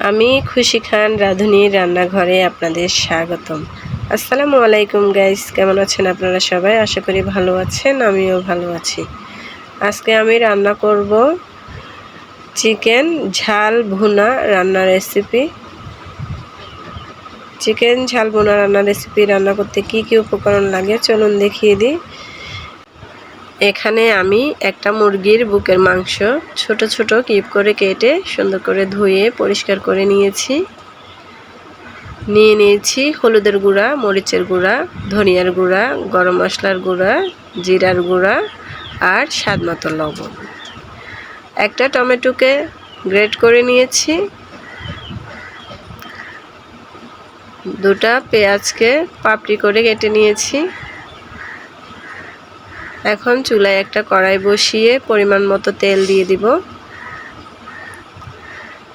আমি খুশি খান রাঁধুনির রান্নাঘরে আপনাদের স্বাগতম। আসসালামু আলাইকুম গাইস, কেমন আছেন আপনারা সবাই? আশা করি ভালো আছেন, আমিও ভালো আছি। আজকে আমি রান্না করব চিকেন ঝাল ভুনা রান্নার রেসিপি। চিকেন ঝাল ভুনা রান্নার রেসিপি রান্না করতে কি কি উপকরণ লাগে চলুন দেখিয়ে দিই। এখানে আমি একটা মুরগির বুকের মাংস ছোট ছোট কিউব করে কেটে সুন্দর করে ধুয়ে পরিষ্কার করে নিয়েছি। হলুদের গুঁড়া, মরিচের গুঁড়া, ধনিয়ার গুঁড়া, গরম মশলার গুঁড়া, জিরার গুঁড়া আর স্বাদ মতো লবণ। একটা টমেটোকে গ্রেট করে নিয়েছি। দুটা পেঁয়াজকে পাপড়ি করে কেটে নিয়েছি। এখন চুলায় একটা কড়াই বসিয়ে পরিমাণ মতো তেল দিয়ে দিব।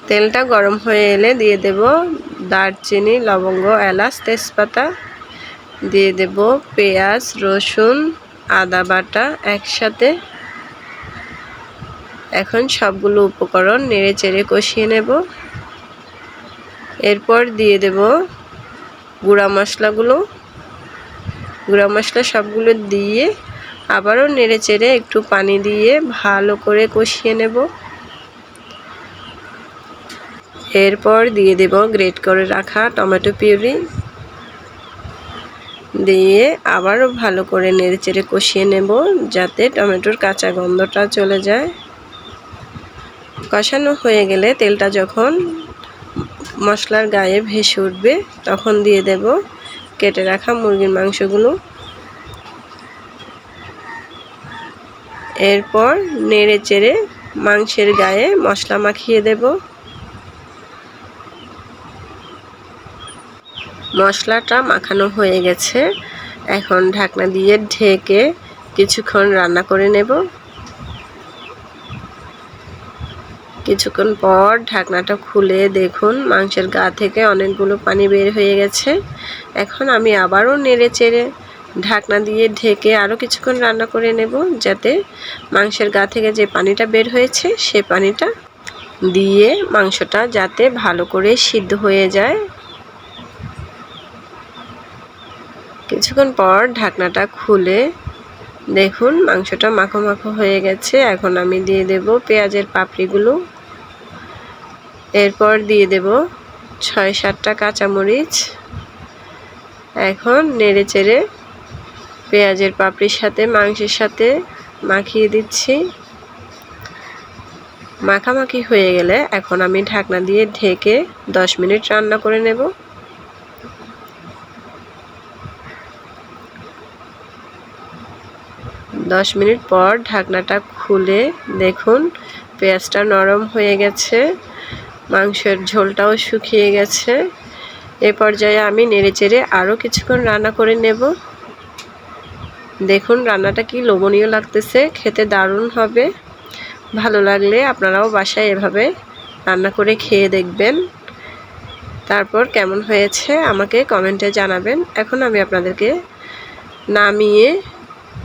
তেলটা গরম হয়ে এলে দিয়ে দেব দারচিনি, লবঙ্গ, এলাচ, তেজপাতা, দিয়ে দেব পেঁয়াজ, রসুন, আদা বাটা একসাথে। এখন সবগুলো উপকরণ নেড়ে চেড়ে কষিয়ে নেব। এরপর দিয়ে দেব গুঁড়া মশলাগুলো। গুঁড়া মশলা সবগুলো দিয়ে আবারও নেড়ে চেড়ে একটু পানি দিয়ে ভালো করে কষিয়ে নেব। এরপর দিয়ে দেব গ্রেট করে রাখা টমেটো পিউরি, দিয়ে আবারও ভালো করে নেড়েচেড়ে কষিয়ে নেব যাতে টমেটোর কাঁচা গন্ধটা চলে যায়। কষানো হয়ে গেলে তেলটা যখন মশলার গায়ে ভেসে উঠবে তখন দিয়ে দেব কেটে রাখা মুরগির মাংসগুলো। এরপর নেড়েচেড়ে মাংসের গায়ে মশলা মাখিয়ে দেব। মশলাটা মাখানো হয়ে গেছে। এখন ঢাকনা দিয়ে ঢেকে কিছুক্ষণ রান্না করে নেব। কিছুক্ষণ পর ঢাকনাটা খুলে দেখুন মাংসের গা থেকে অনেকগুলো পানি বের হয়ে গেছে। এখন আমি আবারও নেড়ে চেড়ে ঢাকনা দিয়ে ঢেকে আরও কিছুক্ষণ রান্না করে নেব যাতে মাংসের গা থেকে যে পানিটা বের হয়েছে সে পানিটা দিয়ে মাংসটা যাতে ভালো করে সিদ্ধ হয়ে যায়। কিছুক্ষণ পর ঢাকনাটা খুলে দেখুন মাংসটা মাখো মাখো হয়ে গেছে। এখন আমি দিয়ে দেব পেঁয়াজের পাপড়িগুলো। এরপর দিয়ে দেব ৬-৭টা কাঁচামরিচ। এখন নেড়ে চেড়ে পেঁয়াজের পাপড়ির সাথে মাংসের সাথে মাখিয়ে দিচ্ছি। মাখামাখি হয়ে গেলে এখন আমি ঢাকনা দিয়ে ঢেকে 10 মিনিট রান্না করে নেব। 10 মিনিট পর ঢাকনাটা খুলে দেখুন পেঁয়াজটা নরম হয়ে গেছে, মাংসের ঝোলটাও শুকিয়ে গেছে। এ পর্যায়ে আমি নেড়েচেড়ে আরও কিছুক্ষণ রান্না করে নেব। দেখুন রান্নাটা কি লোভনীয় লাগতেছে, খেতে দারুণ হবে। ভালো লাগলে আপনারাও বাসায় এভাবে রান্না করে খেয়ে দেখবেন। তারপর কেমন হয়েছে আমাকে কমেন্টে জানাবেন। এখন আমি আপনাদেরকে নামিয়ে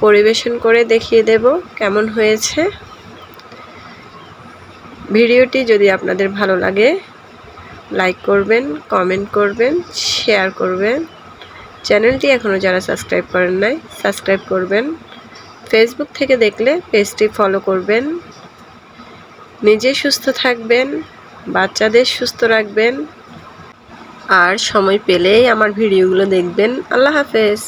পরিবেশন করে দেখিয়ে দেব কেমন হয়েছে। ভিডিওটি যদি আপনাদের ভালো লাগে লাইক করবেন, কমেন্ট করবেন, শেয়ার করবেন। চ্যানেলটি এখনও যারা সাবস্ক্রাইব করেন নাই সাবস্ক্রাইব করবেন। ফেসবুক থেকে দেখলে পেজটি ফলো করবেন। নিজে সুস্থ থাকবেন, বাচ্চাদের সুস্থ রাখবেন আর সময় পেলেই আমার ভিডিওগুলো দেখবেন। আল্লাহ হাফেজ।